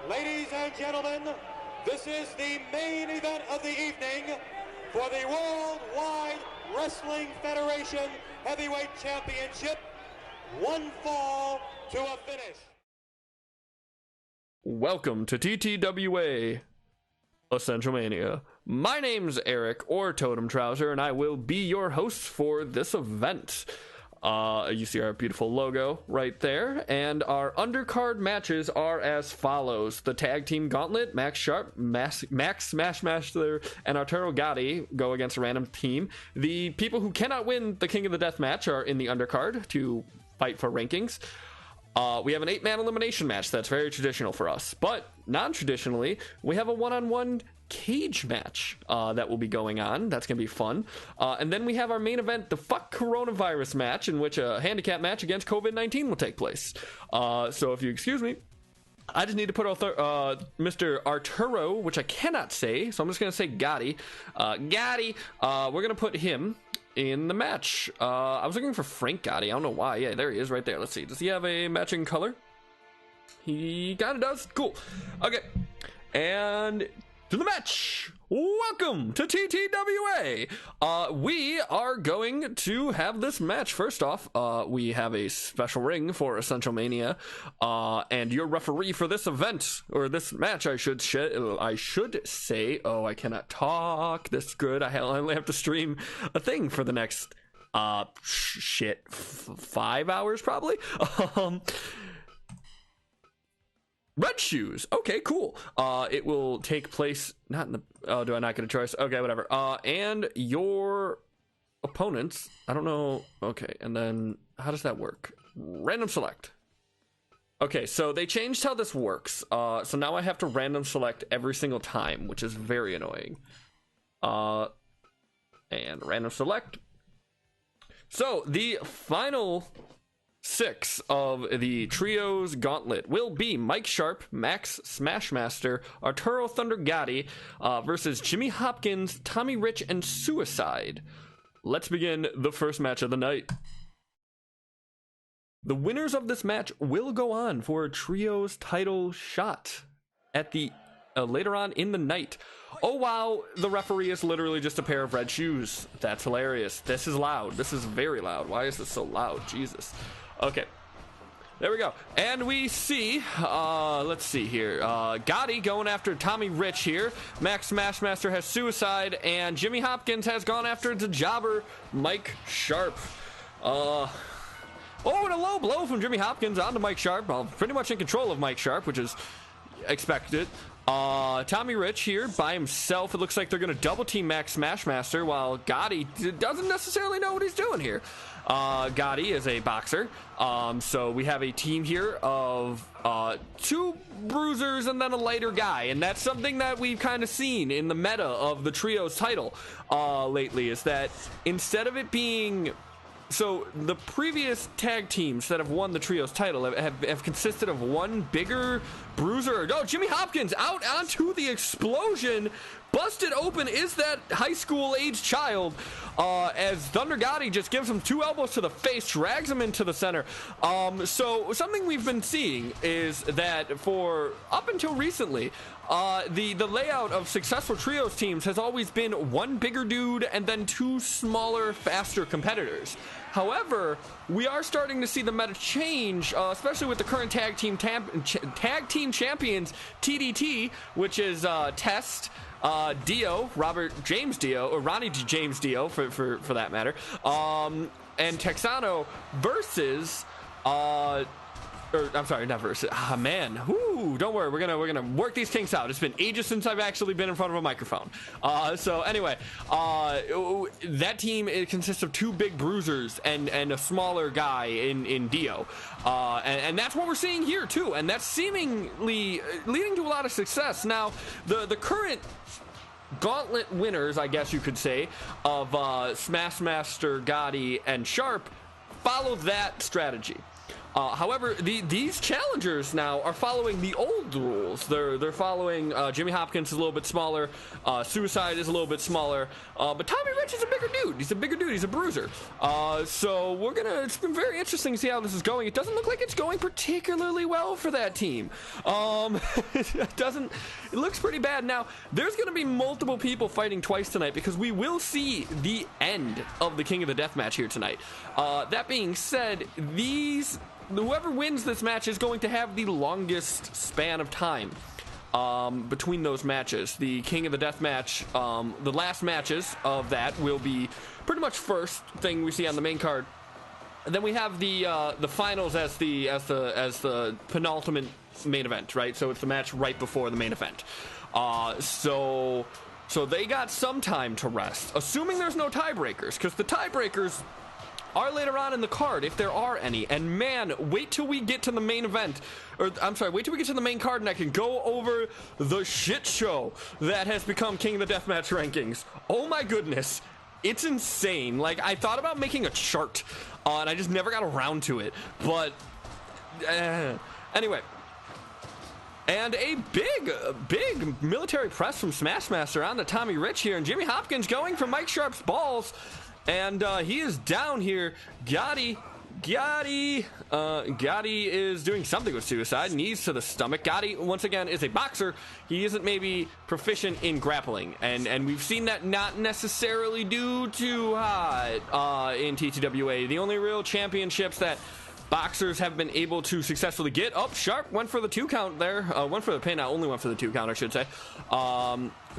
Ladies and gentlemen, this is the main event of the evening for the Worldwide Wrestling Federation Heavyweight Championship. One fall to a finish. Welcome to TTWA Essential Mania. My name's Eric, or Totem Trouser, and I will be your host for this event. You see our beautiful logo right there, and our undercard matches are as follows. The tag team gauntlet, Max Sharp, Max Smashmaster, and Arturo Gatti go against a random team. The people who cannot win the King of the Death match are in the undercard to fight for rankings. We have an 8-man elimination match that's very traditional for us, but non-traditionally, we have a one-on-one cage match that will be going on. That's gonna be fun. And then we have our main event, the Fuck Coronavirus match, in which a handicap match against COVID-19 will take place. So if you excuse me, I just need to put Mr. Arturo, which I cannot say, so I'm just gonna say Gotti. Gotti, we're gonna put him in the match. I was looking for Frank Gotti. I don't know why. Yeah, there he is right there. Let's see. Does he have a matching color? He kind of does. Cool. Okay. And to the match. Welcome to TTWA. We are going to have this match. First off, we have a special ring for Essential Mania, and your referee for this event, or this match, I should say. Oh, I cannot talk this good. I only have to stream a thing for the next 5 hours probably. Red Shoes. Okay, cool. It will take place not in the... Oh, do I not get a choice? Okay, whatever. And your opponents... I don't know... Okay, and then how does that work? Random select. Okay, so they changed how this works. So now I have to random select every single time, which is very annoying. And random select. So the final 6 of the Trios Gauntlet will be Mike Sharp, Max Smashmaster, Arturo Thunder Gotti versus Jimmy Hopkins, Tommy Rich, and Suicide. Let's begin the first match of the night. The winners of this match will go on for a Trios title shot at the later on in the night. Oh wow, the referee is literally just a pair of red shoes. That's hilarious. This is loud. This is very loud. Why is this so loud? Jesus. Okay, there we go. And we see, let's see here, Gotti going after Tommy Rich here. Max Smashmaster has Suicide, and Jimmy Hopkins has gone after the jobber, Mike Sharp. Oh, and a low blow from Jimmy Hopkins onto Mike Sharp. Well, pretty much in control of Mike Sharp, which is expected. Tommy Rich here by himself. It looks like they're going to double team Max Smashmaster, while Gotti doesn't necessarily know what he's doing here. Gotti is a boxer. So we have a team here of 2 bruisers and then a lighter guy. And that's something that we've kind of seen in the meta of the Trios title lately, is that instead of it being... So the previous tag teams that have won the Trios title have consisted of one bigger bruiser. Oh, Jimmy Hopkins out onto the explosion. Busted open is that high school age child, as Thunder Gotti just gives him 2 elbows to the face, drags him into the center. So something we've been seeing is that for up until recently, the layout of successful Trios teams has always been one bigger dude and then 2 smaller, faster competitors. However, we are starting to see the meta change, especially with the current tag team champions, TDT, which is Test, Dio, Robert James Dio, or Ronnie James Dio for that matter, and Texano versus I'm sorry, not versus. Ah, man. Ooh, don't worry. We're gonna work these kinks out. It's been ages since I've actually been in front of a microphone. So anyway, that team, it consists of 2 big bruisers and a smaller guy in Dio, and that's what we're seeing here too. And that's seemingly leading to a lot of success. Now, the current gauntlet winners, I guess you could say, of Smashmaster, Gotti, and Sharp follow that strategy. However, these challengers now are following the old rules. They're following Jimmy Hopkins is a little bit smaller, Suicide is a little bit smaller, but Tommy Rich is a bigger dude. He's a bigger dude. He's a bruiser. So it's been very interesting to see how this is going. It doesn't look like it's going particularly well for that team. It looks pretty bad. Now, there's going to be multiple people fighting twice tonight because we will see the end of the King of the Death match here tonight. That being said, whoever wins this match is going to have the longest span of time between those matches. The King of the Death match, the last matches of that will be pretty much first thing we see on the main card. And then we have the finals as the penultimate main event, right? So it's the match right before the main event. So they got some time to rest, assuming there's no tiebreakers, because the tiebreakers are later on in the card, if there are any. And man, wait till we get to the main event, wait till we get to the main card and I can go over the shit show that has become King of the Deathmatch rankings. Oh my goodness, it's insane. Like, I thought about making a chart, and I just never got around to it. But anyway. And a big military press from Smashmaster on to Tommy Rich here, and Jimmy Hopkins going for Mike Sharp's balls. And he is down here. Gotti is doing something with Suicide. Knees to the stomach. Gotti, once again, is a boxer. He isn't maybe proficient in grappling. And we've seen that not necessarily do too hot in TTWA. The only real championships that boxers have been able to successfully get. Sharp went for the 2 count there. Went for the pin. Only went for the 2 count, I should say.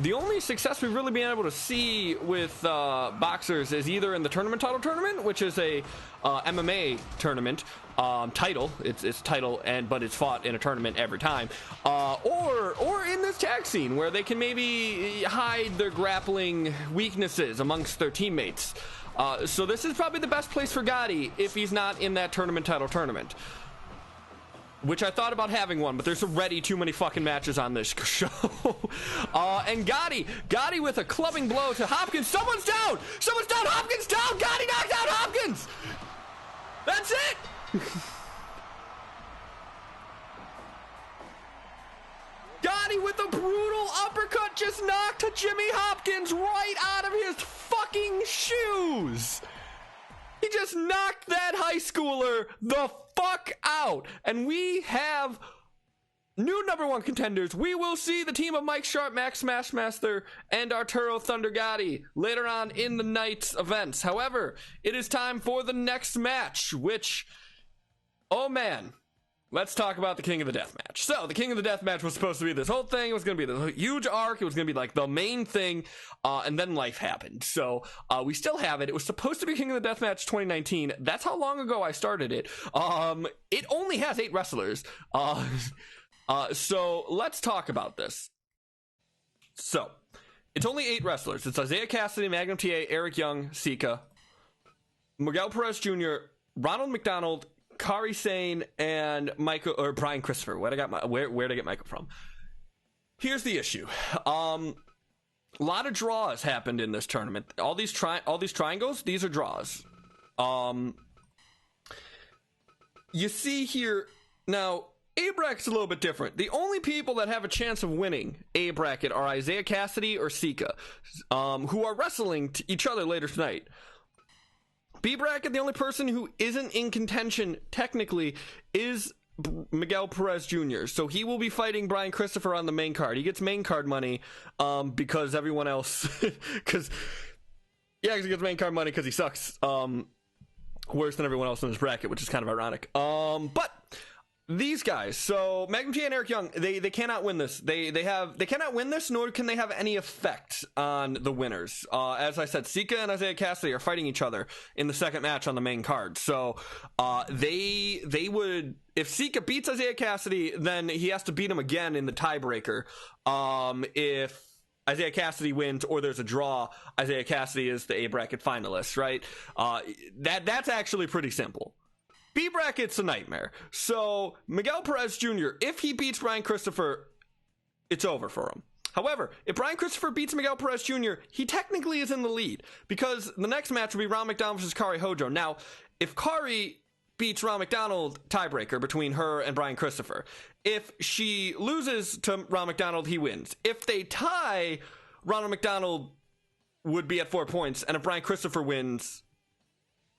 The only success we've really been able to see with boxers is either in the tournament title tournament, which is a MMA tournament title. It's title, but it's fought in a tournament every time. Or in this tag scene where they can maybe hide their grappling weaknesses amongst their teammates. So this is probably the best place for Gotti if he's not in that tournament title tournament. Which I thought about having one, but there's already too many fucking matches on this show. And Gotti with a clubbing blow to Hopkins. Someone's down! Hopkins down! Gotti knocked out Hopkins! That's it! Gotti with a brutal uppercut just knocked Jimmy Hopkins right out of his fucking shoes. He just knocked that high schooler the fuck out. And we have new #1 contenders. We will see the team of Mike Sharp, Max Smashmaster, and Arturo Thunder Gotti later on in the night's events. However, it is time for the next match, which, oh man, let's talk about the King of the Death match. So, the King of the Death match was supposed to be this whole thing. It was going to be the huge arc. It was going to be like the main thing. And then life happened. So, we still have it. It was supposed to be King of the Death match 2019. That's how long ago I started it. It only has 8 wrestlers. So, let's talk about this. So, it's only 8 wrestlers. It's Isaiah Cassidy, Magnum TA, Eric Young, Sika, Miguel Perez Jr., Ronald McDonald, Kari Sane, and Brian Christopher. Where'd I get Michael from? Here's the issue. A lot of draws happened in this tournament. All these triangles, these are draws. You see here now, A bracket's a little bit different. The only people that have a chance of winning A bracket are Isaiah Cassidy or Sika, who are wrestling each other later tonight. B bracket, the only person who isn't in contention technically is Miguel Perez Jr. So he will be fighting Brian Christopher on the main card. He gets main card money because everyone else because he gets main card money because he sucks worse than everyone else in this bracket, which is kind of ironic. But these guys, so Magnum T and Eric Young, they cannot win this. They cannot win this, nor can they have any effect on the winners. As I said, Sika and Isaiah Cassidy are fighting each other in the second match on the main card. So they would, if Sika beats Isaiah Cassidy, then he has to beat him again in the tiebreaker. If Isaiah Cassidy wins or there's a draw, Isaiah Cassidy is the A bracket finalist, right? That's actually pretty simple. B bracket's a nightmare. So Miguel Perez Jr., if he beats Brian Christopher, it's over for him. However, if Brian Christopher beats Miguel Perez Jr., he technically is in the lead because the next match will be Ron McDonald versus Kari Hojo. Now, if Kari beats Ron McDonald, tiebreaker between her and Brian Christopher. If she loses to Ron McDonald, he wins. If they tie, Ronald McDonald would be at 4 points, and if Brian Christopher wins,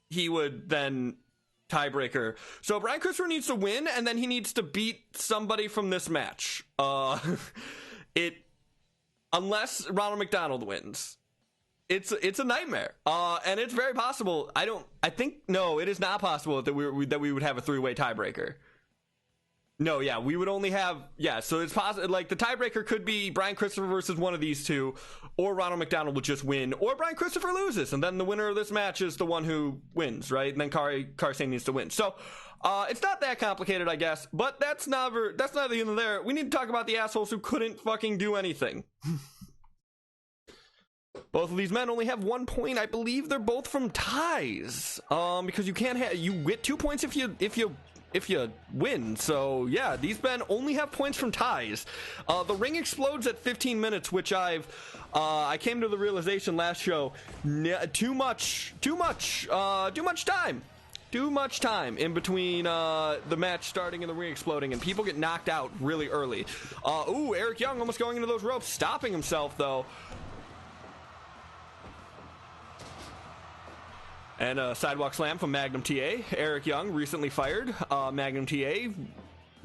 he would then tiebreaker. So Brian Christopher needs to win, and then he needs to beat somebody from this match. Unless Ronald McDonald wins, it's a nightmare. And it's very possible. No, it is not possible that we would have a 3-way tiebreaker. No, yeah, we would only have, so it's possible, like, the tiebreaker could be Brian Christopher versus one of these two, or Ronald McDonald would just win, or Brian Christopher loses, and then the winner of this match is the one who wins, right? And then Karsane needs to win. So, it's not that complicated, I guess, but that's neither here nor there. We need to talk about the assholes who couldn't fucking do anything. Both of these men only have 1 point. I believe they're both from ties, because you get 2 points if you win. So yeah, these men only have points from ties. The ring explodes at 15 minutes, which I came to the realization last show, too much time in between the match starting and the ring exploding, and people get knocked out really early. Eric Young almost going into those ropes, stopping himself though. And a sidewalk slam from Magnum TA. Eric Young, recently fired. Magnum TA,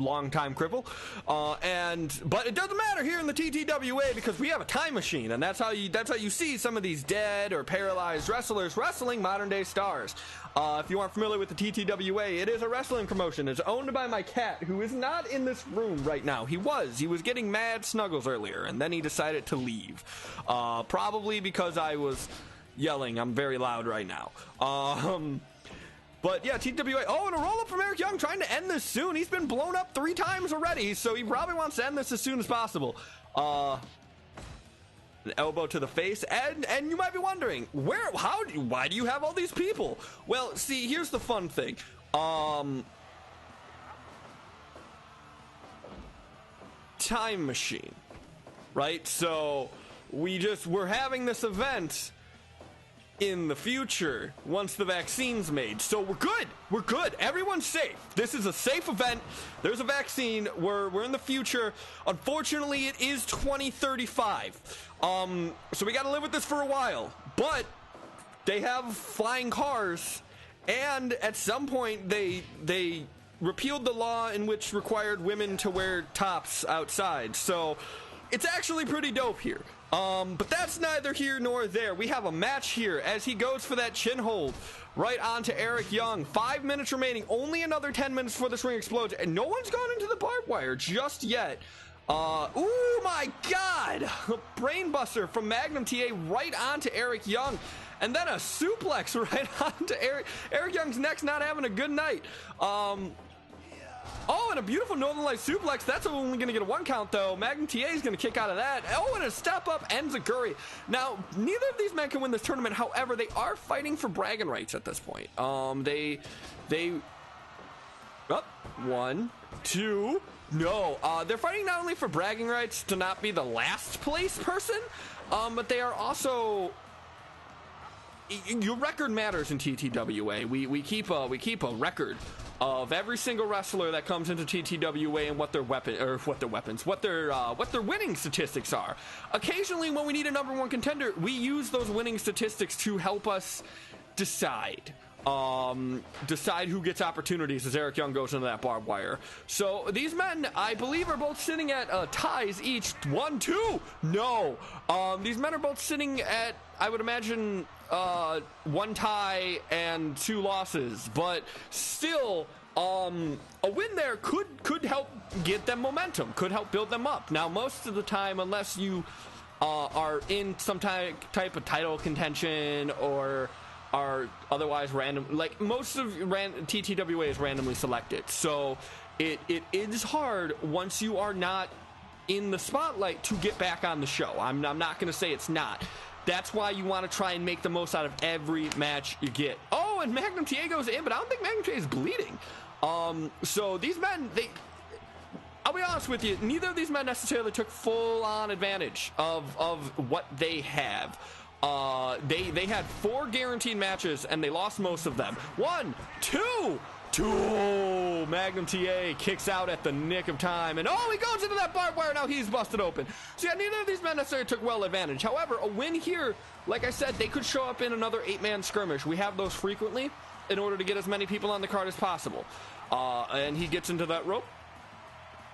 longtime cripple. But it doesn't matter here in the TTWA because we have a time machine, and that's how you see some of these dead or paralyzed wrestlers wrestling modern day stars. If you aren't familiar with the TTWA, it is a wrestling promotion. It's owned by my cat, who is not in this room right now. He was getting mad snuggles earlier, and then he decided to leave. Probably because I was yelling. I'm very loud right now. But yeah, TWA. Oh, and a roll up from Eric Young, trying to end this soon. He's been blown up 3 times already, so he probably wants to end this as soon as possible. An elbow to the face, and you might be wondering, why do you have all these people? Well, see, here's the fun thing. Time machine, right? So we're having this event in the future once the vaccine's made, so we're good, everyone's safe. This is a safe event. There's a vaccine. We're in the future. Unfortunately, it is 2035, so we gotta live with this for a while, but they have flying cars, and at some point they repealed the law in which required women to wear tops outside, so it's actually pretty dope here. But that's neither here nor there. We have a match here as he goes for that chin hold right onto Eric Young. 5 minutes remaining. Only another 10 minutes before this ring explodes. And no one's gone into the barbed wire just yet. Oh my God! Brainbuster from Magnum TA right onto Eric Young. And then a suplex right onto Eric. Eric Young's neck's not having a good night. Oh, and a beautiful Northern Lights suplex. That's only going to get a 1 count, though. Magnum TA is going to kick out of that. Oh, and a step-up enziguri. Now, neither of these men can win this tournament. However, they are fighting for bragging rights at this point. They... Oh, 1, 2... No, they're fighting not only for bragging rights to not be the last place person, but they are also... Your record matters in TTWA. We keep a record of every single wrestler that comes into TTWA and what their winning statistics are. Occasionally, when we need a number 1 contender, we use those winning statistics to help us decide who gets opportunities as Eric Young goes into that barbed wire. So these men, I believe, are both sitting at ties each. 1, 2. No, these men are both sitting at, I would imagine, 1 tie and 2 losses, but still, a win there could help get them momentum, could help build them up. Now, most of the time, unless you are in some type of title contention or are otherwise random, like most of TTWA is randomly selected, so it is hard once you are not in the spotlight to get back on the show. I'm not going to say it's not. That's why you want to try and make the most out of every match you get. Oh, and Magnum TA goes in, but I don't think Magnum TA is bleeding. So these men, I'll be honest with you, neither of these men necessarily took full-on advantage of what they have. They had 4 guaranteed matches, and they lost most of them. 1, 2, 2. Magnum TA kicks out at the nick of time, and he goes into that barbed wire. Now he's busted open. So yeah, neither of these men necessarily took well advantage. However, a win here, like I said, they could show up in another 8-man skirmish. We have those frequently in order to get as many people on the card as possible. And he gets into that rope.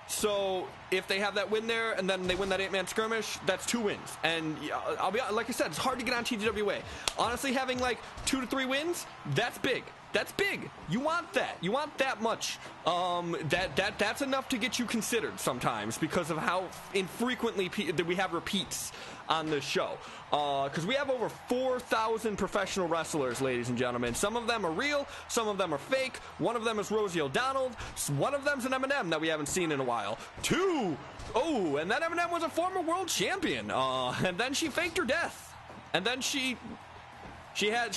So if they have that win there and then they win that 8-man skirmish, that's 2 wins. And I'll be like I said, it's hard to get on TTWA. Honestly, having like 2 to 3 wins, that's big. That's big. You want that. You want that much. That's enough to get you considered sometimes because of how infrequently that we have repeats on this show. Because we have over 4,000 professional wrestlers, ladies and gentlemen. Some of them are real. Some of them are fake. One of them is Rosie O'Donnell. One of them's an Eminem that we haven't seen in a while. 2. Oh, and that Eminem was a former world champion. And then she faked her death. And then she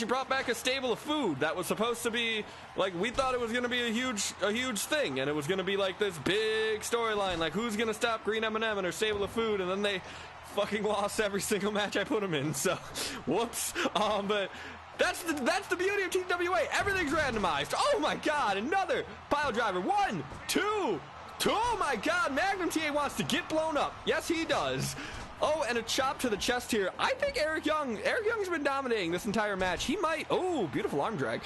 brought back a stable of food that was supposed to be like, we thought it was going to be a huge thing, and it was going to be like this big storyline, like who's going to stop Green M&M and her stable of food, and then they fucking lost every single match I put them in. So whoops. But that's the beauty of TWA. Everything's randomized. Oh my god, another pile driver. 1, 2. Oh my god, Magnum TA wants to get blown up. Yes, he does. Oh, and a chop to the chest here. I think Eric Young's been dominating this entire match. He might, beautiful arm drag.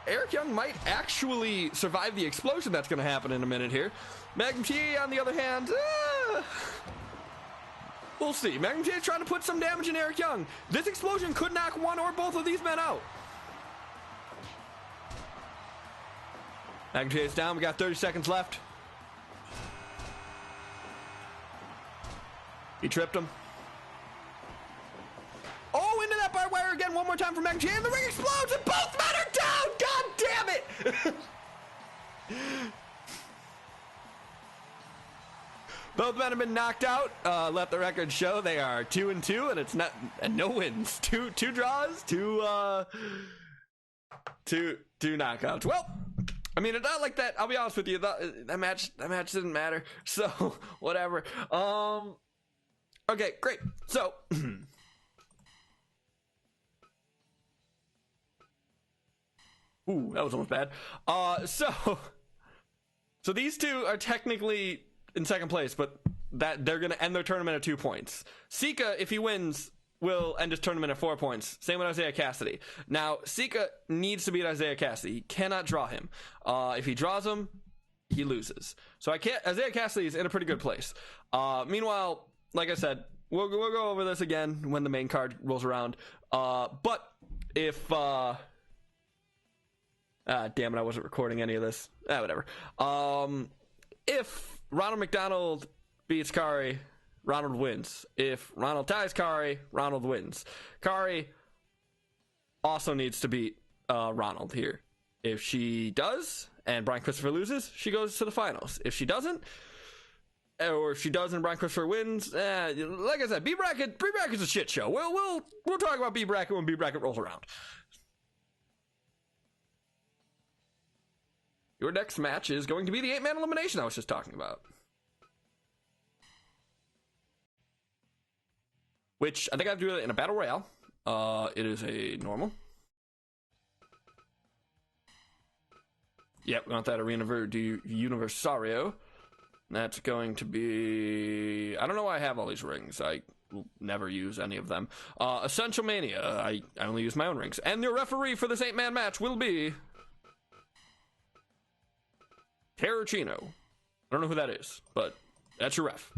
Eric Young might actually survive the explosion that's going to happen in a minute here. Magnum TA, on the other hand, we'll see. Magnum TA is trying to put some damage in Eric Young. This explosion could knock one or both of these men out. Magnum TA is down. We got 30 seconds left. He tripped him. Oh, into that barbed wire again. One more time for Magnum TA, and the ring explodes, and both men are down. God damn it. Both men have been knocked out. Let the record show they are 2-2, and it's no wins. Two draws, two knockouts. Well, I mean, it's not like that. I'll be honest with you. That match didn't matter. So whatever. Okay, great. So, ooh, that was almost bad. So these two are technically in second place, but that they're gonna end their tournament at 2 points. Sika, if he wins, will end his tournament at 4 points. Same with Isaiah Cassidy. Now, Sika needs to beat Isaiah Cassidy. He cannot draw him. If he draws him, he loses. So Isaiah Cassidy is in a pretty good place. Meanwhile, like I said, we'll go over this again when the main card rolls around. But if damn it, I wasn't recording any of this. Whatever. If Ronald McDonald beats Kari, Ronald wins. If Ronald ties Kari, Ronald wins. Kari also needs to beat Ronald here. If she does and Brian Christopher loses, she goes to the finals. If she doesn't, or if she does and Brian Christopher wins, like I said, B bracket's a shit show. We'll talk about B bracket when B bracket rolls around. Your next match is going to be the 8-man elimination I was just talking about, which I think I have to do it in a battle royale. It is a normal. Yep, we want that Arena Universario. That's going to be... I don't know why I have all these rings. I will never use any of them. Essential Mania. I only use my own rings. And your referee for this 8-man match will be... Terracino. I don't know who that is, but that's your ref.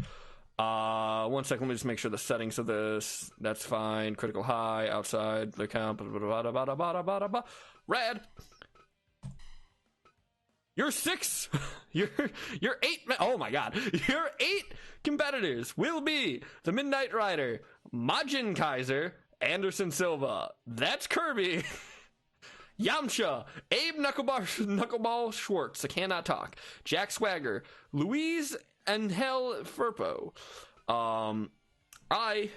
1 second, let me just make sure the settings of this. That's fine. Critical high, outside the count. Red. You're 6. You're 8. Oh my god. Your 8 competitors will be the Midnight Rider, Majin Kaiser, Anderson Silva. That's Kirby. Yamcha, Abe Knuckleball Schwartz. I cannot talk. Jack Swagger, Louise Angel Firpo. I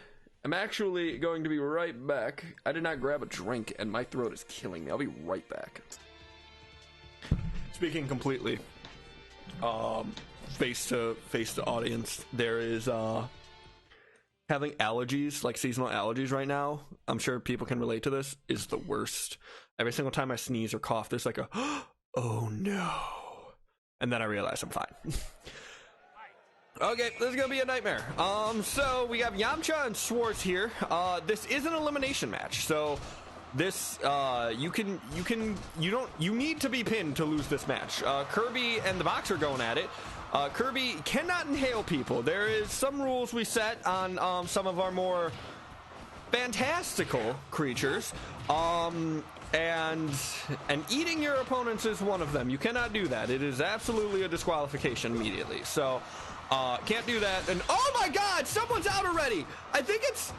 am actually going to be right back. I did not grab a drink, and my throat is killing me. I'll be right back. Speaking completely face to audience, there is having allergies, like seasonal allergies right now, I'm sure people can relate to this, is the worst. Every single time I sneeze or cough, there's like a, oh no. And then I realize I'm fine. Okay, this is gonna be a nightmare. So we have Yamcha and Schwartz here. This is an elimination match, so this you need to be pinned to lose this match. Kirby and the Box are going at it. Kirby cannot inhale people. There is some rules we set on some of our more fantastical creatures. And eating your opponents is one of them. You cannot do that. It is absolutely a disqualification immediately. So can't do that. And oh my god, someone's out already. I think it's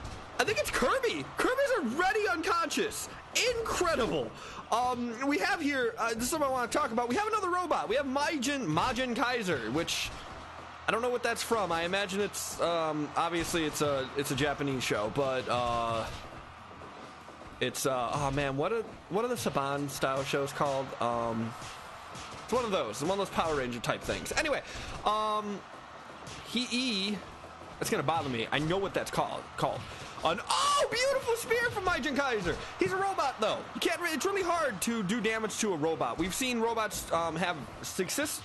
Kirby. Kirby's already unconscious. Incredible. We have here, this is something I want to talk about. We have another robot. We have Majin Kaiser, which I don't know what that's from. I imagine it's obviously it's a Japanese show, but it's oh man, what are the Saban style shows called? It's one of those Power Ranger type things. Anyway, that's gonna bother me. I know what that's called. Oh, beautiful spear from Majin Kaiser. He's a robot though. You can't. It's really hard to do damage to a robot. We've seen robots have success.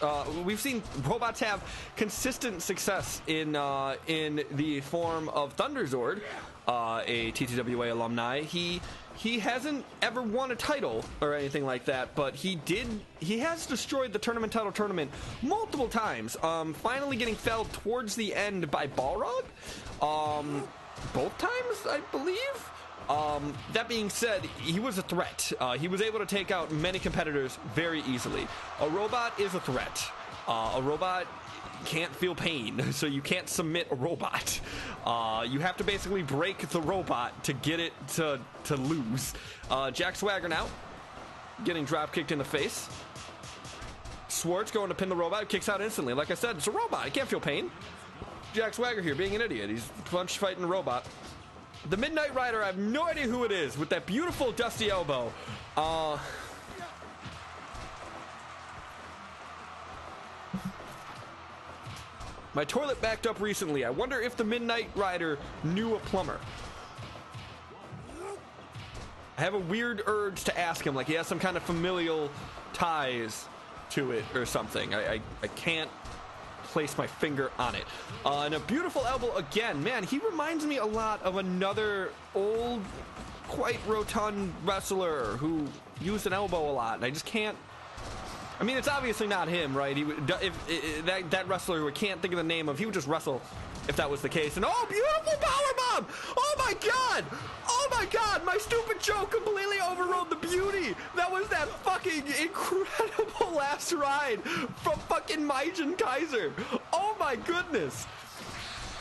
We've seen robots have consistent success in the form of Thunderzord, a TTWA alumni. He hasn't ever won a title or anything like that, but he has destroyed the tournament multiple times, finally getting felled towards the end by Balrog, both times, I believe. That being said, he was a threat. He was able to take out many competitors very easily. A robot is a threat. A robot can't feel pain, so you can't submit a robot. You have to basically break the robot to get it to lose. Jack Swagger now getting drop kicked in the face. Schwartz going to pin the robot, kicks out instantly. Like I said, it's a robot. It can't feel pain. Jack Swagger here being an idiot. He's punch fighting a robot. The Midnight Rider, I have no idea who it is with that beautiful dusty elbow. My toilet backed up recently. I wonder if the Midnight Rider knew a plumber. I have a weird urge to ask him, like he has some kind of familial ties to it or something. I can't place my finger on it. And a beautiful elbow again. Man, he reminds me a lot of another old, quite rotund wrestler who used an elbow a lot, and I just can't. I mean, it's obviously not him, right? That wrestler who I can't think of the name of, he would just wrestle if that was the case. And oh, beautiful powerbomb! Oh my god! Oh my god! My stupid joke completely overrode the beauty. That was that fucking incredible last ride from fucking Majin Kaiser. Oh my goodness!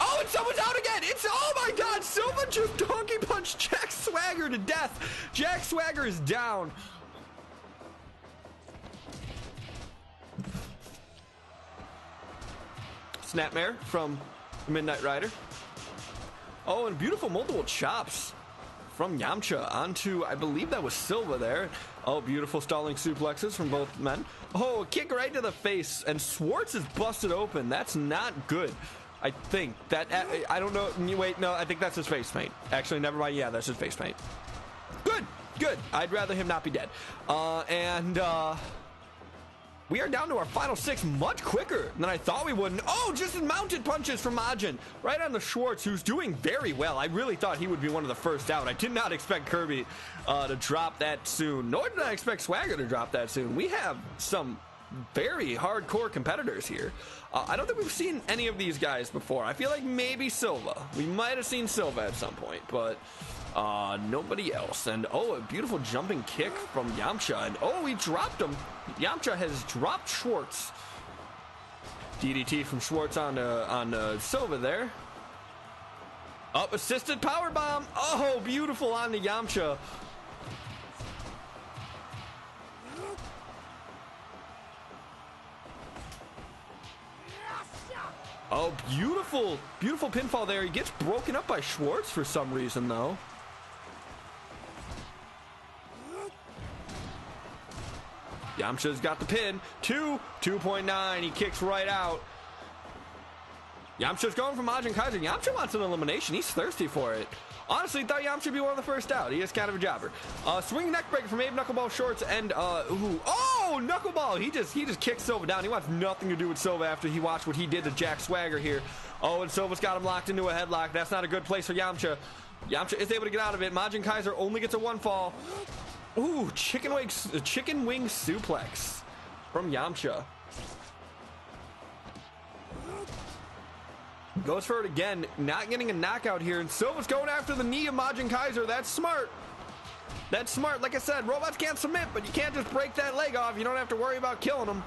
Oh, and someone's out again! Oh my god! Silva just donkey punched Jack Swagger to death. Jack Swagger is down. Snapmare from Midnight Rider. Oh, and beautiful multiple chops from Yamcha onto, I believe that was Silva there. Oh, beautiful stalling suplexes from both men. Oh, a kick right to the face, and Schwartz is busted open. That's not good. I think that, I don't know. Wait, no, I think that's his face paint. Actually, never mind. Yeah, that's his face paint. Good. I'd rather him not be dead. We are down to our final 6 much quicker than I thought we would. And oh, just mounted punches from Majin right on the Schwartz, who's doing very well. I really thought he would be one of the first out. I did not expect Kirby to drop that soon, nor did I expect Swagger to drop that soon. We have some very hardcore competitors here. I don't think we've seen any of these guys before. I feel like maybe Silva. We might have seen Silva at some point, but nobody else. And oh, a beautiful jumping kick from Yamcha, and oh, he dropped him. Yamcha has dropped Schwartz. DDT from Schwartz on Silva there. Up, assisted power bomb. Oh, beautiful on the Yamcha. Oh, beautiful pinfall there. He gets broken up by Schwartz for some reason, though. Yamcha's got the pin. 2.9. He kicks right out. Yamcha's going for Majin Kaiser. Yamcha wants an elimination. He's thirsty for it. Honestly, thought Yamcha would be one of the first out. He is kind of a jobber. Swing neck breaker from Abe Knuckleball Shorts and Knuckleball. He just kicked Silva down. He wants nothing to do with Silva after he watched what he did to Jack Swagger here. Oh, and Silva's got him locked into a headlock. That's not a good place for Yamcha. Yamcha is able to get out of it. Majin Kaiser only gets a one fall. Ooh, chicken wing suplex from Yamcha. Goes for it again, not getting a knockout here, and Silva's going after the knee of Majin Kaiser. That's smart. That's smart. Like I said, robots can't submit, but you can't just break that leg off. You don't have to worry about killing them.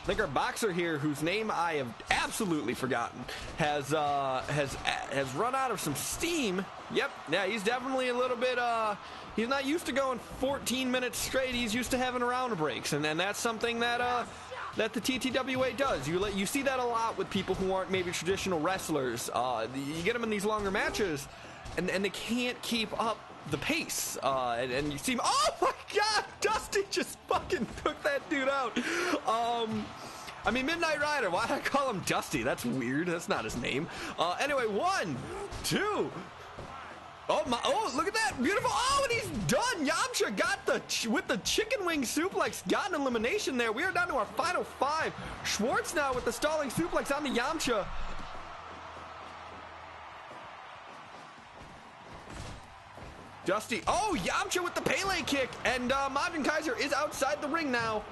I think our boxer here, whose name I have absolutely forgotten, has run out of some steam. Yep, yeah, he's definitely a little bit, he's not used to going 14 minutes straight. He's used to having round breaks, and that's something that that the TTWA does. You see that a lot with people who aren't maybe traditional wrestlers. You get them in these longer matches, and they can't keep up the pace, and you see, oh my god, Dusty just fucking took that dude out. I mean, Midnight Rider, why did I call him Dusty? That's weird. That's not his name. Anyway, 1, 2. Oh, look at that. Beautiful. Oh, and he's done. Yamcha got with the chicken wing suplex, got an elimination there. We are down to our final 5. Schwartz now with the stalling suplex on the Yamcha. Dusty. Oh, Yamcha with the Pele kick. And Majin Kaiser is outside the ring now.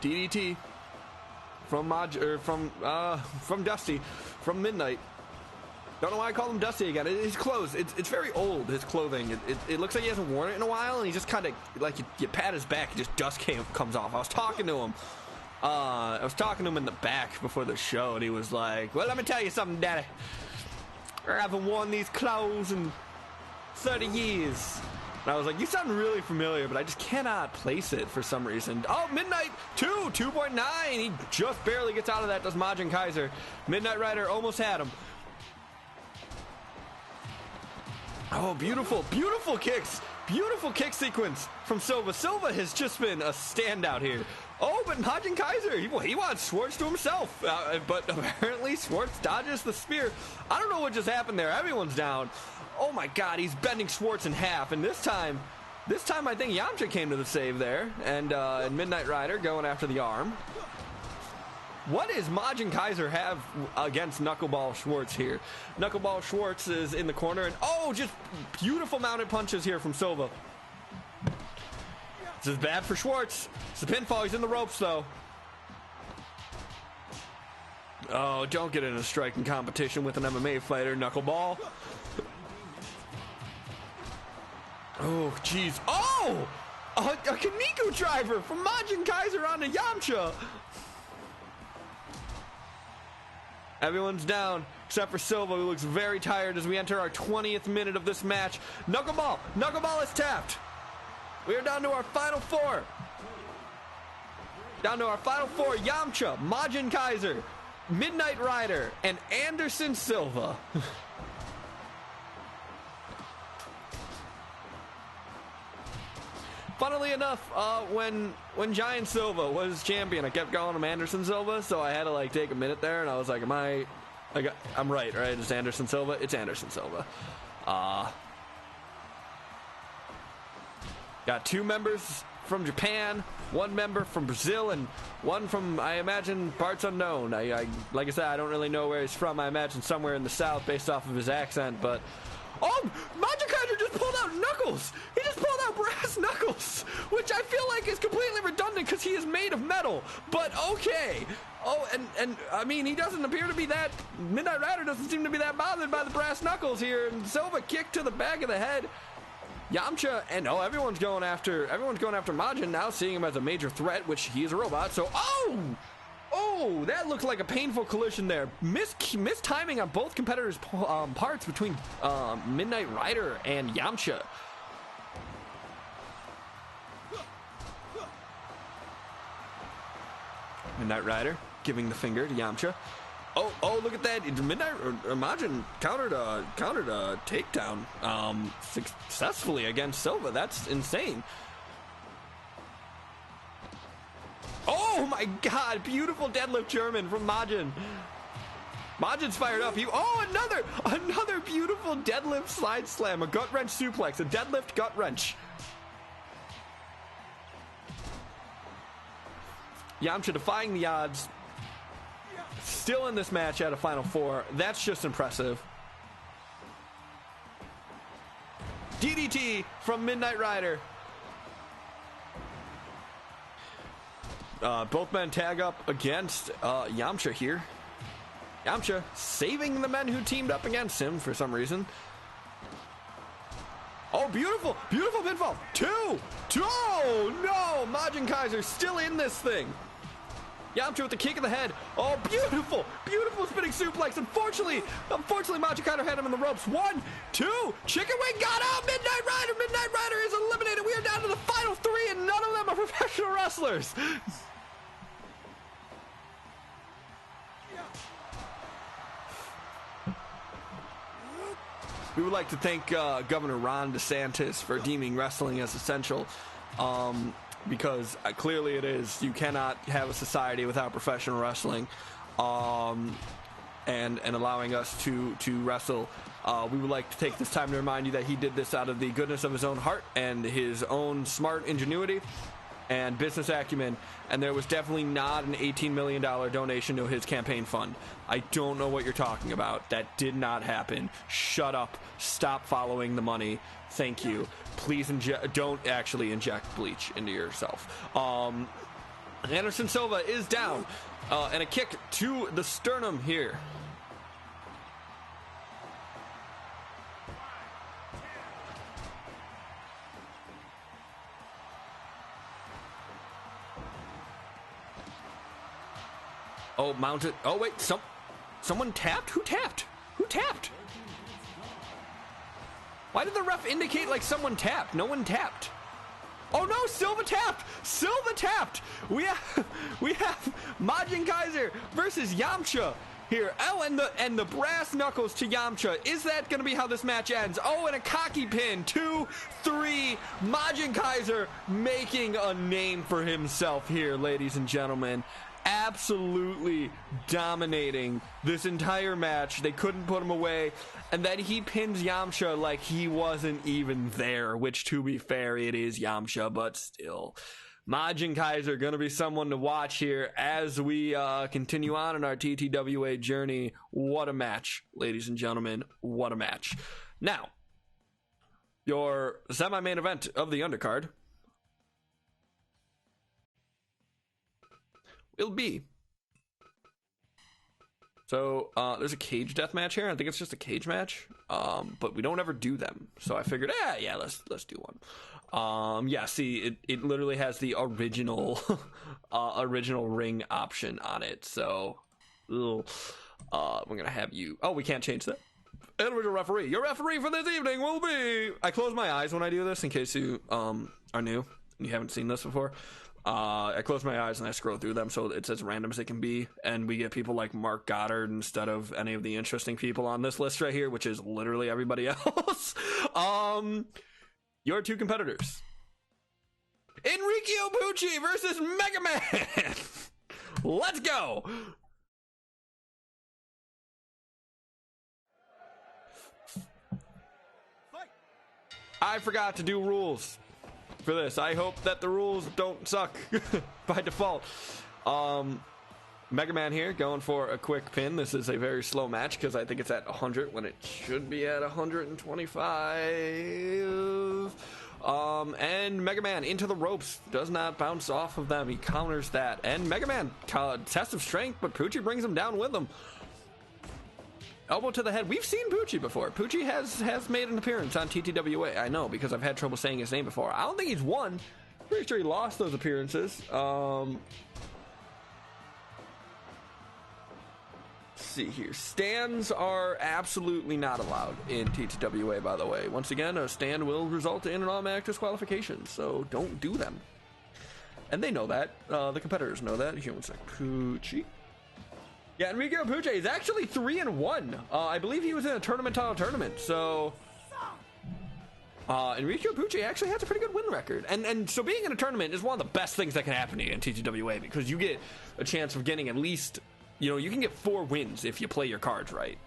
DDT from Dusty, from Midnight. Don't know why I call him Dusty again. His clothes, it's very old, his clothing. It looks like he hasn't worn it in a while, and he just kind of, like, you pat his back, and just dust comes off. I was talking to him in the back before the show, and he was like, well, let me tell you something, Daddy. I haven't worn these clothes in 30 years. And I was like, you sound really familiar, but I just cannot place it for some reason. Oh, Midnight 2.9. He just barely gets out of that, does Majin Kaiser. Midnight Rider almost had him. Oh, beautiful, beautiful kicks. Beautiful kick sequence from Silva. Silva has just been a standout here. Oh, but Majin Kaiser, he wants Schwartz to himself. But apparently Schwartz dodges the spear. I don't know what just happened there. Everyone's down. Oh my god, he's bending Schwartz in half. And this time I think Yamcha came to the save there. And Midnight Rider going after the arm. What does Majin Kaiser have against Knuckleball Schwartz here? Knuckleball Schwartz is in the corner, and oh, just beautiful mounted punches here from Silva. This is bad for Schwartz. It's a pinfall. He's in the ropes, though. Oh, don't get in a striking competition with an MMA fighter, Knuckleball. Oh, jeez. Oh! A Kaneko driver from Majin Kaiser onto Yamcha. Everyone's down, except for Silva, who looks very tired as we enter our 20th minute of this match. Knuckleball! Knuckleball is tapped. We are down to our final 4. Down to our final 4. Yamcha, Majin Kaiser, Midnight Rider, and Anderson Silva. Funnily enough, when Giant Silva was champion, I kept calling him Anderson Silva, so I had to like take a minute there, and I was like, I'm right? It's Anderson Silva. It's Anderson Silva. Got 2 members from Japan, 1 member from Brazil, and 1 from, I imagine, parts unknown. Like I said, I don't really know where he's from. I imagine somewhere in the South based off of his accent, but... Oh, Majin Kaiser just pulled out knuckles. He just pulled out brass knuckles, which I feel like is completely redundant because he is made of metal. But okay. Oh, and I mean, he doesn't appear to be that. Midnight Rider doesn't seem to be that bothered by the brass knuckles here. And Silva kick to the back of the head. Yamcha and everyone's going after Majin now, seeing him as a major threat, which he is a robot. So Oh, that looked like a painful collision there. Mistiming on both competitors' parts between Midnight Rider and Yamcha. Midnight Rider giving the finger to Yamcha. Oh, look at that. Midnight Majin countered a takedown successfully against Silva. That's insane. Oh my god, beautiful deadlift German from Majin. Majin's fired up. Another beautiful deadlift slide slam, a gut wrench suplex, a deadlift gut wrench. Yamcha defying the odds. Still in this match at a Final Four. That's just impressive. DDT from Midnight Rider. Both men tag up against Yamcha here. Yamcha saving the men who teamed up against him for some reason. Oh, beautiful pinfall. Two. Oh, no. Majin Kaiser still in this thing. Yamcha with the kick of the head. Oh, beautiful spinning suplex. Unfortunately, Majin Kaiser had him in the ropes. 1, 2, chicken wing got out. Midnight Rider is eliminated. We are down to the final 3, and none of them are professional wrestlers. We would like to thank Governor Ron DeSantis for deeming wrestling as essential, because clearly it is. You cannot have a society without professional wrestling, and allowing us to wrestle. We would like to take this time to remind you that he did this out of the goodness of his own heart and his own smart ingenuity and business acumen, and there was definitely not an $18 million donation to his campaign fund. I don't know what you're talking about. That did not happen. Shut up. Stop following the money. Thank you. Please don't actually inject bleach into yourself. Anderson Silva is down, and a kick to the sternum here. Oh, mounted. Oh, wait. Someone tapped? Who tapped? Who tapped? Why did the ref indicate like someone tapped? No one tapped. Oh, no. Silva tapped. Silva tapped. We have Majin Kaiser versus Yamcha here. Oh, and the brass knuckles to Yamcha. Is that going to be how this match ends? Oh, and a cocky pin. 2, 3. Majin Kaiser making a name for himself here, ladies and gentlemen. Absolutely dominating this entire match. They couldn't put him away, and then he pins Yamcha like he wasn't even there, which, to be fair, it is Yamcha, but still. Majin Kaiser gonna be someone to watch here as we continue on in our TTWA journey. What a match, ladies and gentlemen. What a match. Now, your semi-main event of the undercard will be, so there's a cage death match here. I think it's just a cage match, but we don't ever do them, so I figured let's do one. See, it literally has the original original ring option on it, so we're gonna have you. Oh, we can't change that. Individual referee. Your referee for this evening will be, I close my eyes when I do this in case you are new and you haven't seen this before. I close my eyes and I scroll through them, so it's as random as it can be, and we get people like Mark Goddard instead of any of the interesting people on this list right here, which is literally everybody else. Your two competitors, Enrico Pucci versus Mega Man. Let's go. I forgot to do rules for this. I hope that the rules don't suck by default. Mega Man here going for a quick pin. This is a very slow match because I think it's at 100 when it should be at 125. And Mega Man into the ropes, does not bounce off of them. He counters that, and Mega Man test of strength, but Pucci brings him down with him. Elbow to the head. We've seen Pucci before. Pucci has made an appearance on TTWA. I know, because I've had trouble saying his name before. I don't think he's won. Pretty sure he lost those appearances. Let's see here. Stands are absolutely not allowed in TTWA, by the way. Once again, a stand will result in an automatic disqualification, so don't do them. And they know that. The competitors know that. Here, one sec. Pucci. Yeah, Enrique Puche is actually 3-1. I believe he was in a tournament tournament. So Enrique Puche actually has a pretty good win record. And so being in a tournament is one of the best things that can happen to you in TTWA, because you get a chance of getting at least, you can get 4 wins if you play your cards right.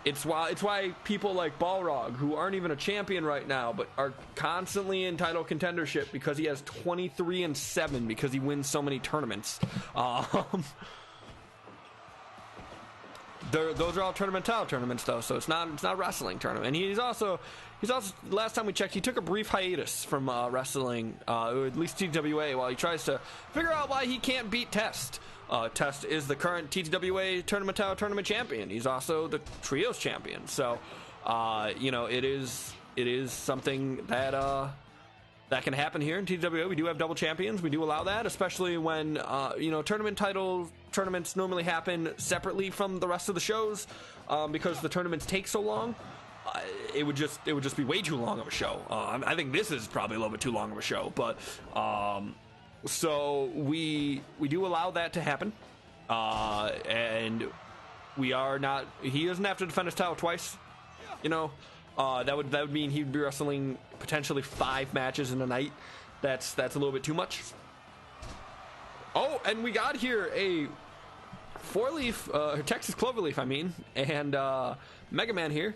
It's why people like Balrog, who aren't even a champion right now, but are constantly in title contendership, because he has 23-7 because he wins so many tournaments. Those are all tournaments though, so it's not wrestling tournament. And he's also last time we checked, he took a brief hiatus from wrestling, at least TTWA, while he tries to figure out why he can't beat Test. Test is the current TTWA tournament champion. He's also the trios champion. So it is something that can happen here in TTWA. We do have double champions. We do allow that, especially when tournaments normally happen separately from the rest of the shows, because the tournaments take so long. It would just be way too long of a show. I think this is probably a little bit too long of a show, but so we do allow that to happen, and we are not. He doesn't have to defend his title twice. That would mean he'd be wrestling potentially 5 matches in a night. That's a little bit too much. Oh, and we got here a 4-leaf, Texas Cloverleaf, and Mega Man here.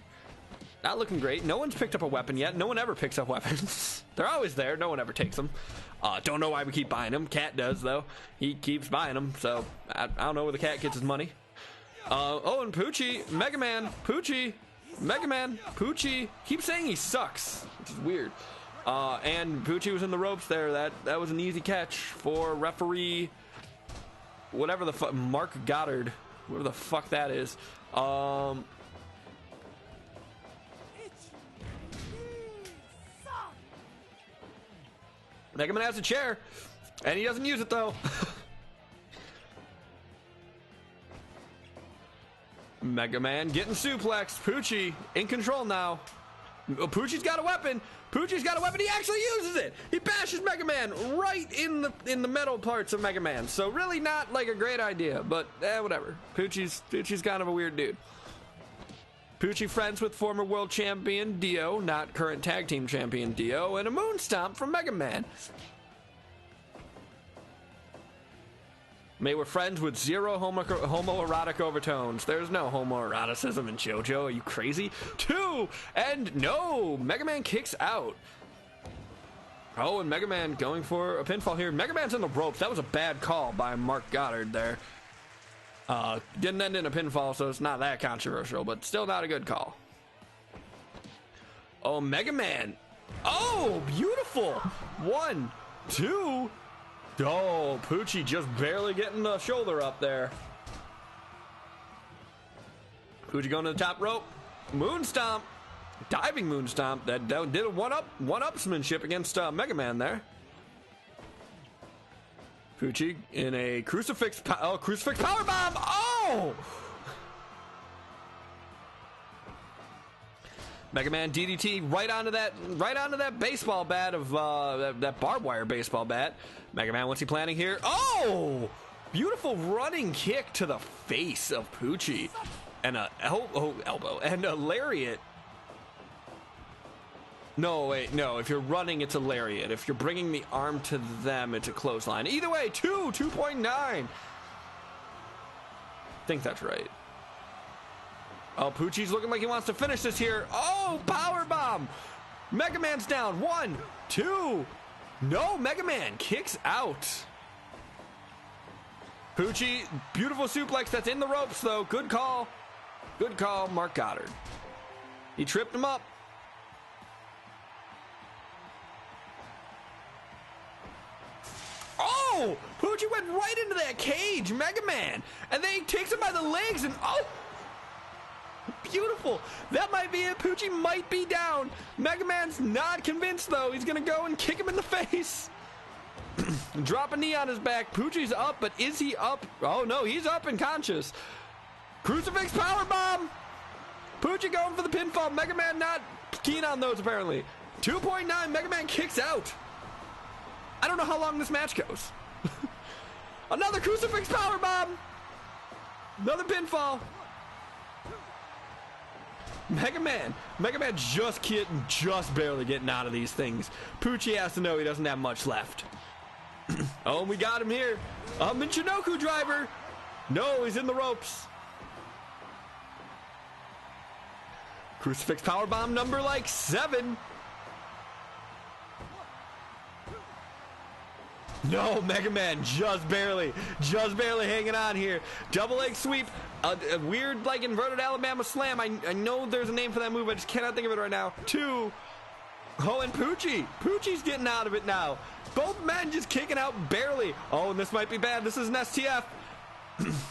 Not looking great. No one's picked up a weapon yet. No one ever picks up weapons. They're always there. No one ever takes them. Don't know why we keep buying them. Cat does, though. He keeps buying them, so I don't know where the cat gets his money. And Poochie, Mega Man, Poochie, Mega Man, Poochie. Keeps saying he sucks, which is weird. And Poochie was in the ropes there. That was an easy catch for referee, whatever the fuck, Mark Goddard, whatever the fuck that is. Mega Man has a chair, and he doesn't use it though. Mega Man getting suplexed. Poochie in control now. Poochie's got a weapon. Poochie's got a weapon. He actually uses it. He bashes Mega Man right in the metal parts of Mega Man. So really not like a great idea, but whatever. Poochie's kind of a weird dude. Poochie friends with former world champion Dio, not current tag team champion Dio, and a moon stomp from Mega Man. May we're friends with 0 homoerotic overtones. There's no homoeroticism in JoJo. Are you crazy? 2, and no, Mega Man kicks out. Oh, and Mega Man going for a pinfall here. Mega Man's in the ropes. That was a bad call by Mark Goddard there. Didn't end in a pinfall, so it's not that controversial, but still not a good call. Oh, Mega Man. Oh, beautiful. 1, 2. Oh, Poochie just barely getting the shoulder up there. Poochie going to the top rope. Moon stomp. Diving moon stomp. That did a one-upsmanship against Mega Man there. Poochie in a crucifix power bomb. Oh! Mega Man DDT right onto that baseball bat of that barbed wire baseball bat. Mega Man, what's he planning here? Oh! Beautiful running kick to the face of Poochie, and a elbow and a lariat. No, wait, no. If you're running, it's a lariat. If you're bringing the arm to them, it's a clothesline. Either way, 2.9. I think that's right. Oh, Poochie's looking like he wants to finish this here. Oh, power bomb. Mega Man's down. 1, 2. No, Mega Man kicks out. Poochie, beautiful suplex. That's in the ropes, though. Good call. Good call, Mark Goddard. He tripped him up. Oh, Poochie went right into that cage, Mega Man. And then he takes him by the legs and oh. Beautiful. That might be it. Poochie might be down. Mega Man's not convinced, though. He's going to go and kick him in the face. Drop a knee on his back. Poochie's up, but is he up? Oh, no, he's up and conscious. Crucifix powerbomb. Poochie going for the pinfall. Mega Man not keen on those, apparently. 2.9. Mega Man kicks out. I don't know how long this match goes. Another crucifix powerbomb. Another pinfall. Mega Man just barely getting out of these things. Poochie has to know he doesn't have much left. Oh, we got him here. Michinoku driver. No, he's in the ropes. Crucifix powerbomb number like 7. No, Mega Man just barely hanging on here. Double leg sweep, a weird like inverted Alabama slam. I know there's a name for that move, I just cannot think of it right now. 2. Oh, and Poochie's getting out of it now. Both men just kicking out barely. Oh, and this might be bad. This is an STF.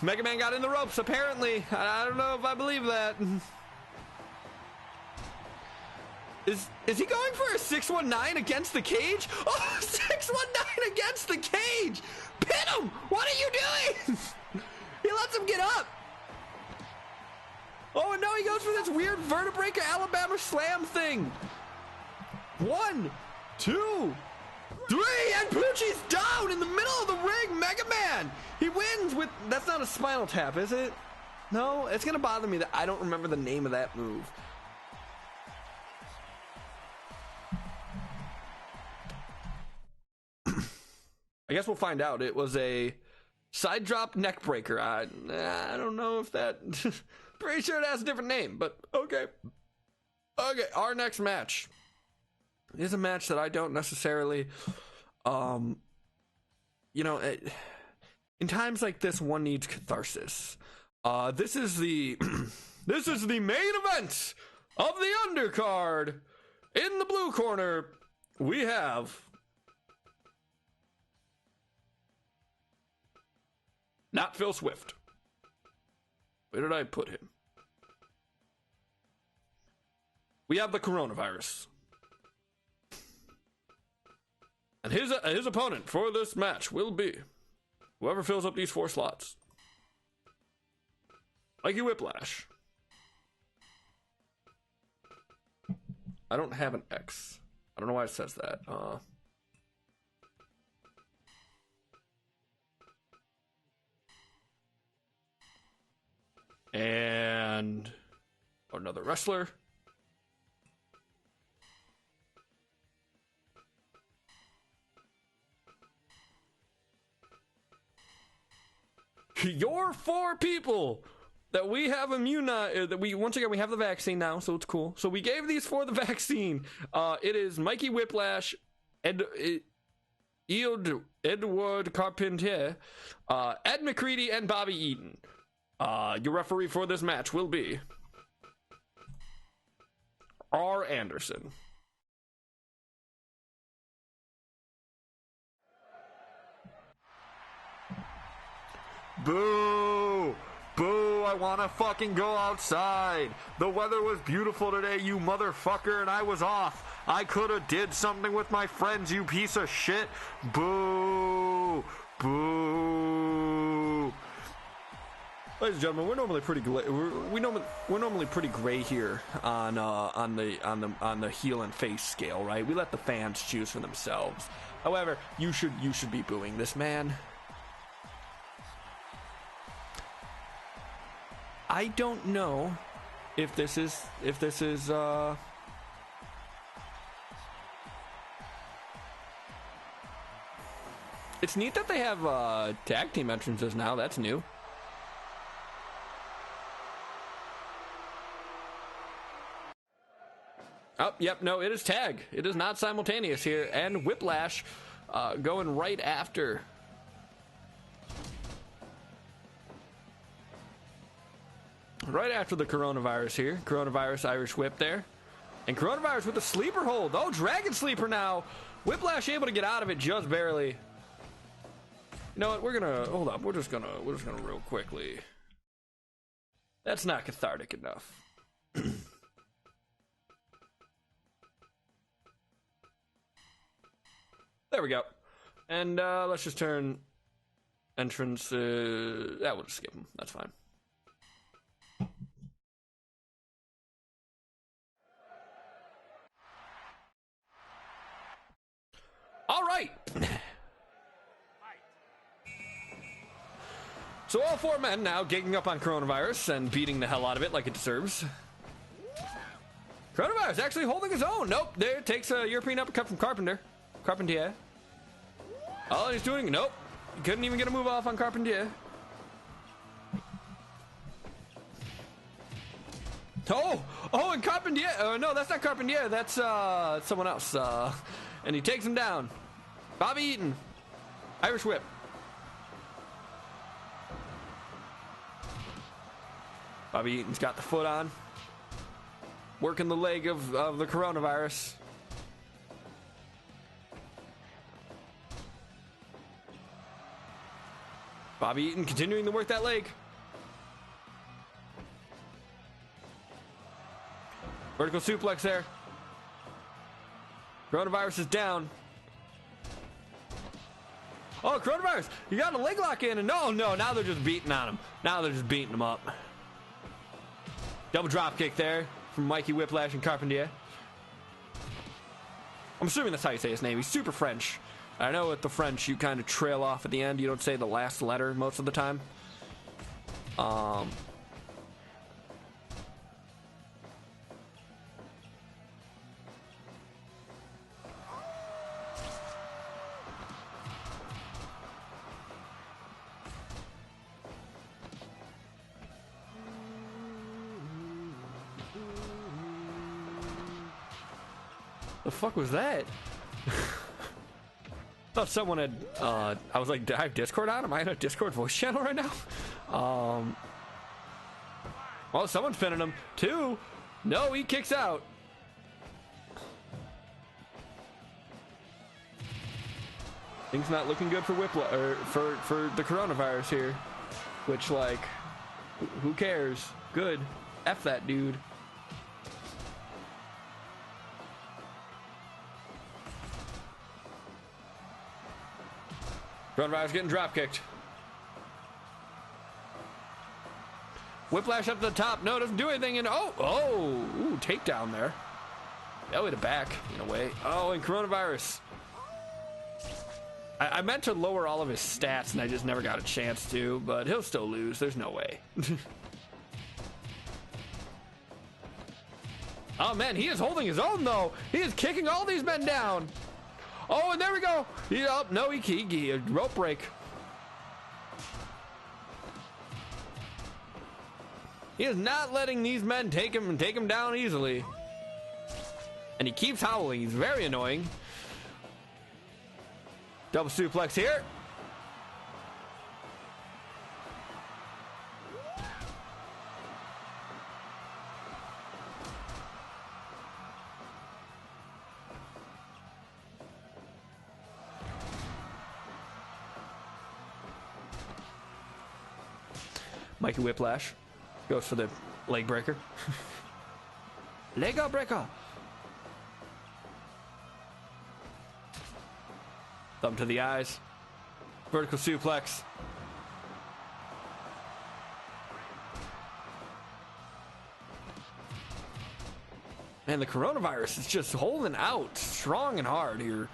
Mega Man got in the ropes, apparently. I don't know if I believe that. Is he going for a 619 against the cage? Oh, 619 against the cage! Pin him! What are you doing? He lets him get up. Oh, and now he goes for this weird vertebraker Alabama slam thing. 1, 2, 3, and Poochie's down in the middle of the ring. Mega Man, he wins with, that's not a spinal tap, is it? No, it's gonna bother me that I don't remember the name of that move. I guess we'll find out. It was a side drop neck breaker. I don't know if that... Pretty sure it has a different name, but okay. Okay, our next match is a match that I don't necessarily... in times like this, one needs catharsis. This is the... this is the main event of the undercard. In the blue corner, we have... Not Phil Swift. Where did I put him? We have the coronavirus. And his opponent for this match will be whoever fills up these 4 slots. Mikey Whiplash. I don't have an X. I don't know why it says that. And another wrestler. Your 4 people that we have immunized, that we, once again, we have the vaccine now, so it's cool. So we gave these 4 the vaccine. It is Mikey Whiplash, Edward Carpentier, Ed McCready, and Bobby Eaton. Your referee for this match will be R. Anderson. Boo! Boo! I wanna fucking go outside. The weather was beautiful today, you motherfucker, and I was off. I coulda did something with my friends, you piece of shit. Boo! Boo! Ladies and gentlemen, we're normally pretty we're normally pretty gray here on the heel and face scale, right? We let the fans choose for themselves. However, you should be booing this man. I don't know if this is it's neat that they have tag team entrances now. That's new. Oh, yep, no, it is tag. It is not simultaneous here. And Whiplash going right after. Right after the coronavirus here. Coronavirus Irish whip there. And coronavirus with a sleeper hold. Oh, dragon sleeper now. Whiplash able to get out of it just barely. You know what? We're gonna hold up. We're just gonna real quickly. That's not cathartic enough. There we go. And let's just turn entrance. Yeah, we'll just skip them. That's fine. All right. So all 4 men now gigging up on coronavirus and beating the hell out of it like it deserves. Coronavirus actually holding his own. Nope, there takes a European uppercut from Carpentier. Oh, he's doing, nope. He couldn't even get a move off on Carpentier. And Carpentier, no, that's not Carpentier, that's someone else. And he takes him down. Bobby Eaton, Irish whip. Bobby Eaton's got the foot on, working the leg of the coronavirus. Bobby Eaton continuing to work that leg. Vertical suplex there. Coronavirus is down. Oh, coronavirus! You got a leg lock in, and no, now they're just beating on him. Now they're just beating him up. Double drop kick there from Mikey Whiplash and Carpentier. I'm assuming that's how you say his name. He's super French. I know with the French you kind of trail off at the end. You don't say the last letter most of the time. The fuck was that? Thought someone had I was like, do I have Discord on? Am I in a Discord voice channel right now? Well, someone's pinning him. 2. No, he kicks out. Things not looking good for for the coronavirus here. Which, like, who cares? Good. F that dude. Coronavirus getting drop kicked. Whiplash up to the top. No, doesn't do anything. And ooh, takedown there. Belly to back in a way. Oh, and coronavirus. I meant to lower all of his stats, and I just never got a chance to. But he'll still lose. There's no way. Oh man, he is holding his own though. He is kicking all these men down. Oh, and there we go. He a rope break. He is not letting these men take him down easily. And he keeps howling. He's very annoying. Double suplex here. Mikey Whiplash goes for the leg breaker. Leg breaker. Thumb to the eyes. Vertical suplex. Man, the coronavirus is just holding out strong and hard here.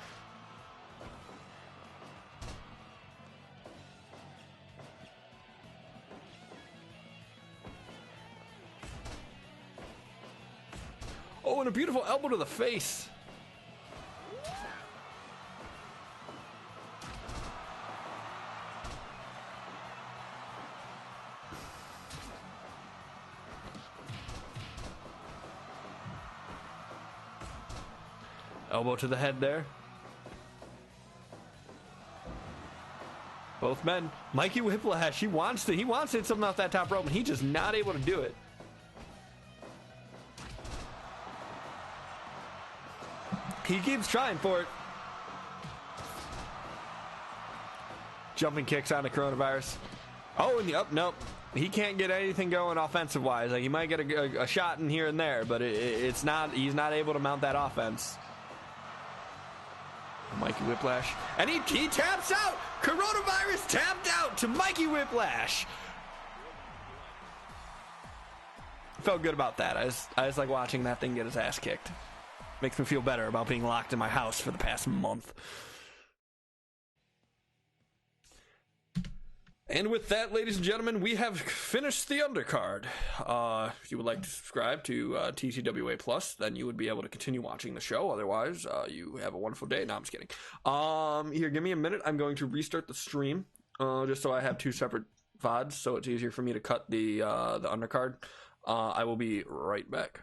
Oh, and a beautiful elbow to the face. Elbow to the head there. Both men. Mikey Whiplash, he wants to hit something off that top rope, and he's just not able to do it. He keeps trying for it. Jumping kicks on the coronavirus. Oh, and the up, nope. He can't get anything going offensive wise. Like, he might get a shot in here and there, but it's not. He's not able to mount that offense. Mikey Whiplash, and he taps out. Coronavirus tapped out to Mikey Whiplash. Felt good about that. I was like watching that thing get his ass kicked. Makes me feel better about being locked in my house for the past month. And with that, ladies and gentlemen, we have finished the undercard. If you would like to subscribe to TTWA Plus, then you would be able to continue watching the show. Otherwise, you have a wonderful day. No, I'm just kidding. Here, give me a minute. I'm going to restart the stream, just so I have two separate VODs, so it's easier for me to cut the undercard. I will be right back.